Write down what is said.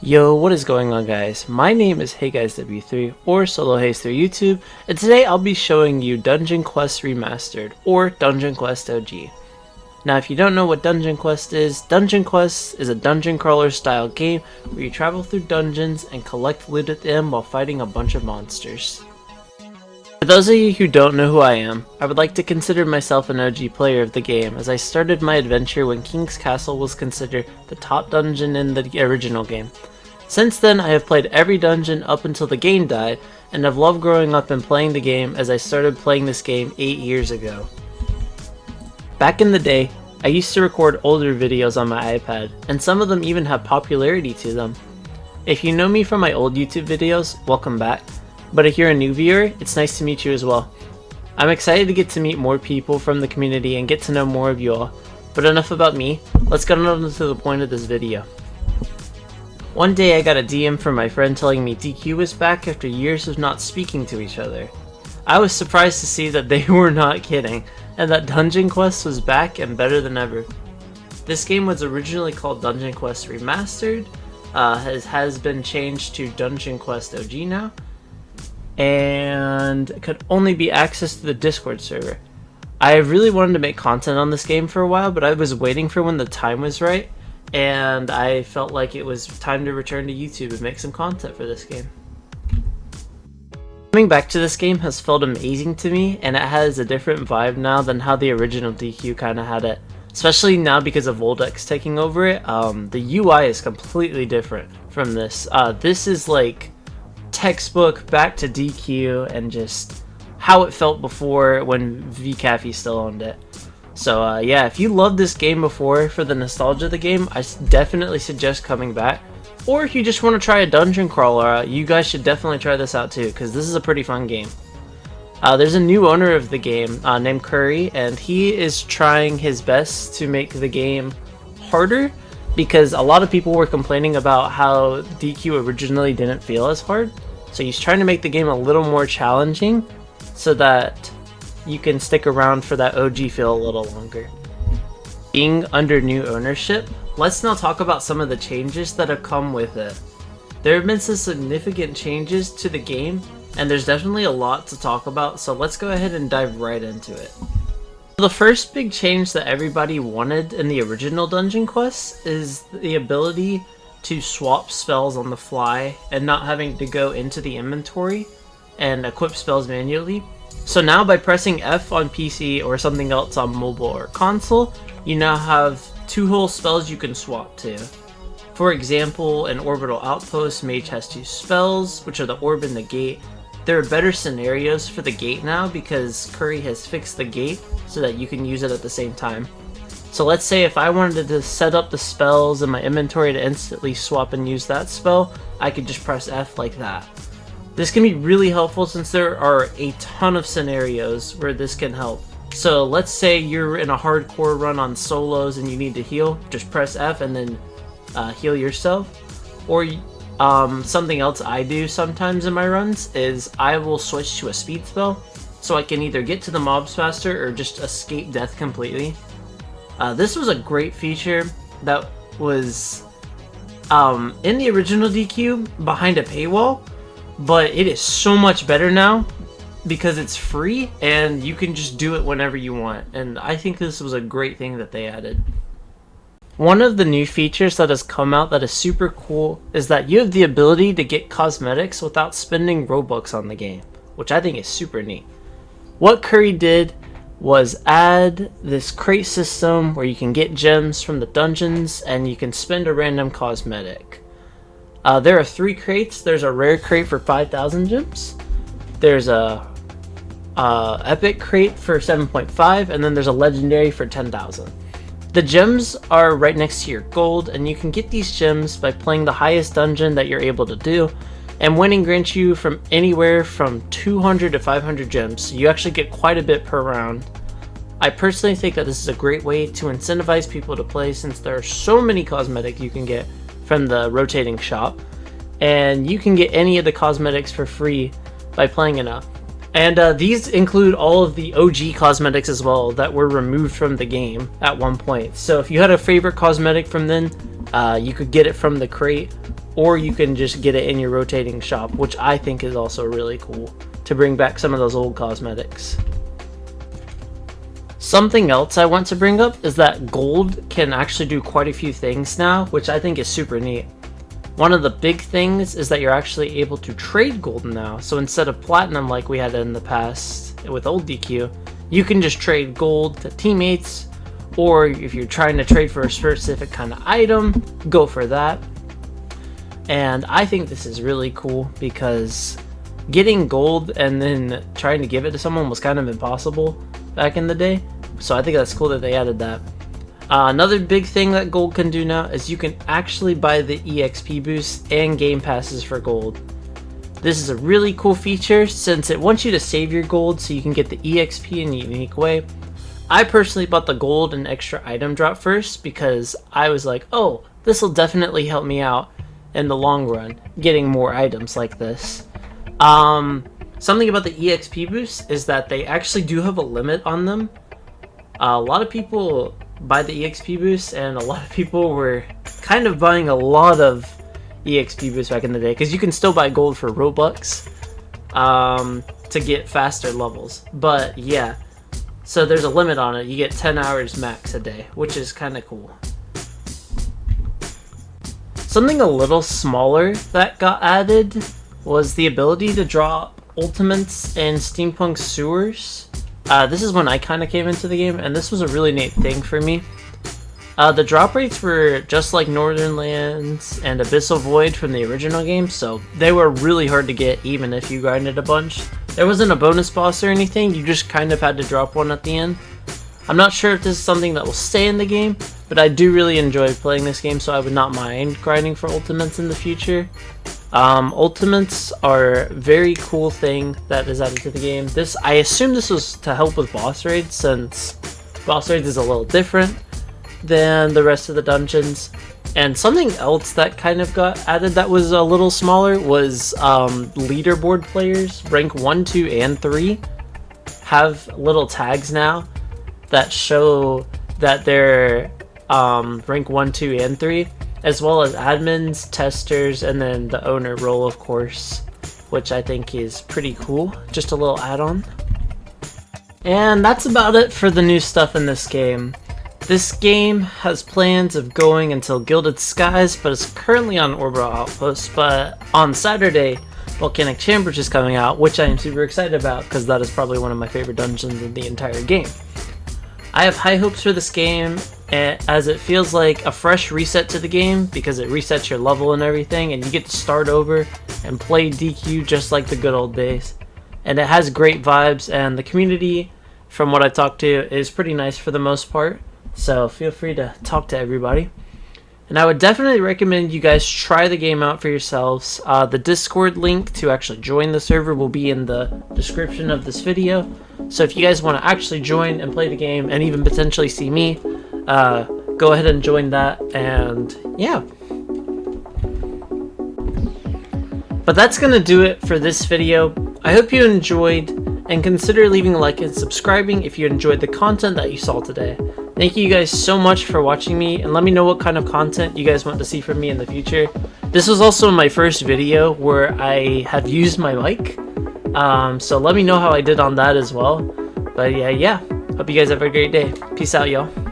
Yo, what is going on, guys? My name is HeyGuysW3 or SoloHaze through YouTube, and today I'll be showing you Dungeon Quest Remastered or Dungeon Quest OG. Now, if you don't know what Dungeon Quest is a dungeon crawler style game where you travel through dungeons and collect loot at the end while fighting a bunch of monsters. For those of you who don't know who I am, I would like to consider myself an OG player of the game, as I started my adventure when King's Castle was considered the top dungeon in the original game. Since then, I have played every dungeon up until the game died, and have loved growing up and playing the game as I started playing this game 8 years ago. Back in the day, I used to record older videos on my iPad, and some of them even have popularity to them. If you know me from my old YouTube videos, welcome back. But if you're a new viewer, it's nice to meet you as well. I'm excited to get to meet more people from the community and get to know more of you all. But enough about me, let's get on to the point of this video. One day I got a DM from my friend telling me DQ was back after years of not speaking to each other. I was surprised to see that they were not kidding, and that Dungeon Quest was back and better than ever. This game was originally called Dungeon Quest Remastered, has been changed to Dungeon Quest OG now, and could only be accessed through the Discord server. I really wanted to make content on this game for a while, but I was waiting for when the time was right, and I felt like it was time to return to YouTube and make some content for this game. Coming back to this game has felt amazing to me, and it has a different vibe now than how the original DQ kind of had it. Especially now because of Voldex taking over it, the UI is completely different from this. This is like textbook back to DQ and just how it felt before when VCafe still owned it. So yeah, if you loved this game before for the nostalgia of the game, I definitely suggest coming back. Or if you just want to try a dungeon crawler, you guys should definitely try this out too, because this is a pretty fun game. There's a new owner of the game named Curry, and he is trying his best to make the game harder, because a lot of people were complaining about how DQ originally didn't feel as hard. So he's trying to make the game a little more challenging so that you can stick around for that OG feel a little longer. Being under new ownership, let's now talk about some of the changes that have come with it. There have been some significant changes to the game, and there's definitely a lot to talk about, so let's go ahead and dive right into it. The first big change that everybody wanted in the original Dungeon Quest is the ability to swap spells on the fly and not having to go into the inventory and equip spells manually. So now by pressing F on PC or something else on mobile or console, you now have two whole spells you can swap to. For example, an Orbital Outpost Mage has two spells, which are the Orb and the Gate. There are better scenarios for the Gate now because Curry has fixed the Gate so that you can use it at the same time. So let's say if I wanted to set up the spells in my inventory to instantly swap and use that spell, I could just press F like that. This can be really helpful since there are a ton of scenarios where this can help. So let's say you're in a hardcore run on solos and you need to heal, just press F and then heal yourself. Or something else I do sometimes in my runs is I will switch to a speed spell so I can either get to the mobs faster or just escape death completely. This was a great feature that was in the original DQ behind a paywall, but it is so much better now because it's free and you can just do it whenever you want, and I think this was a great thing that they added. One of the new features that has come out that is super cool is that you have the ability to get cosmetics without spending Robux on the game, which I think is super neat. What Curry did was add this crate system where you can get gems from the dungeons and you can spend a random cosmetic. There are 3 crates. There's a rare crate for 5,000 gems, there's a epic crate for 7.5, and then there's a legendary for 10,000. The gems are right next to your gold, and you can get these gems by playing the highest dungeon that you're able to do, and winning grants you from anywhere from 200 to 500 gems, so you actually get quite a bit per round. I personally think that this is a great way to incentivize people to play since there are so many cosmetics you can get from the rotating shop, and you can get any of the cosmetics for free by playing enough. And these include all of the OG cosmetics as well that were removed from the game at one point. So if you had a favorite cosmetic from then, You could get it from the crate, or you can just get it in your rotating shop, which I think is also really cool to bring back some of those old cosmetics. Something else I want to bring up is that gold can actually do quite a few things now, which I think is super neat. One of the big things is that you're actually able to trade gold now. So instead of platinum like we had in the past with old DQ, you can just trade gold to teammates, or if you're trying to trade for a specific kind of item, go for that. And I think this is really cool because getting gold and then trying to give it to someone was kind of impossible back in the day. So I think that's cool that they added that. Another big thing that gold can do now is you can actually buy the EXP boost and game passes for gold. This is a really cool feature since it wants you to save your gold so you can get the EXP in a unique way. I personally bought the gold and extra item drop first because I was like, oh, this will definitely help me out in the long run, getting more items like this. Something about the EXP boost is that they actually do have a limit on them. A lot of people buy the EXP boost, and a lot of people were kind of buying a lot of EXP boosts back in the day because you can still buy gold for Robux to get faster levels. But yeah, so there's a limit on it. You get 10 hours max a day, which is kind of cool. Something a little smaller that got added was the ability to drop ultimates in Steampunk Sewers. This is when I kind of came into the game, and this was a really neat thing for me. The drop rates were just like Northern Lands and Abyssal Void from the original game, so they were really hard to get even if you grinded a bunch. There wasn't a bonus boss or anything, you just kind of had to drop one at the end. I'm not sure if this is something that will stay in the game, but I do really enjoy playing this game, so I would not mind grinding for ultimates in the future. Ultimates are a very cool thing that is added to the game. I assume this was to help with boss raids, since boss raids is a little different than the rest of the dungeons. And something else that kind of got added that was a little smaller was leaderboard players, rank 1, 2, and 3, have little tags now that show that they're rank 1, 2, and 3. As well as admins, testers, and then the owner role, of course, which I think is pretty cool. Just a little add-on. And that's about it for the new stuff in this game. This game has plans of going until Gilded Skies, but it's currently on Orbital Outpost. But on Saturday, Volcanic Chambers is coming out, which I am super excited about because that is probably one of my favorite dungeons in the entire game. I have high hopes for this game, as it feels like a fresh reset to the game because it resets your level and everything, and you get to start over and play DQ just like the good old days. And it has great vibes, and the community, from what I've talked to, is pretty nice for the most part, so feel free to talk to everybody. And I would definitely recommend you guys try the game out for yourselves. The Discord link to actually join the server will be in the description of this video. So if you guys want to actually join and play the game and even potentially see me, go ahead and join that, and yeah. But that's going to do it for this video. I hope you enjoyed, and consider leaving a like and subscribing if you enjoyed the content that you saw today. Thank you guys so much for watching me, and let me know what kind of content you guys want to see from me in the future. This was also my first video where I have used my mic, so let me know how I did on that as well. But yeah, hope you guys have a great day. Peace out, y'all.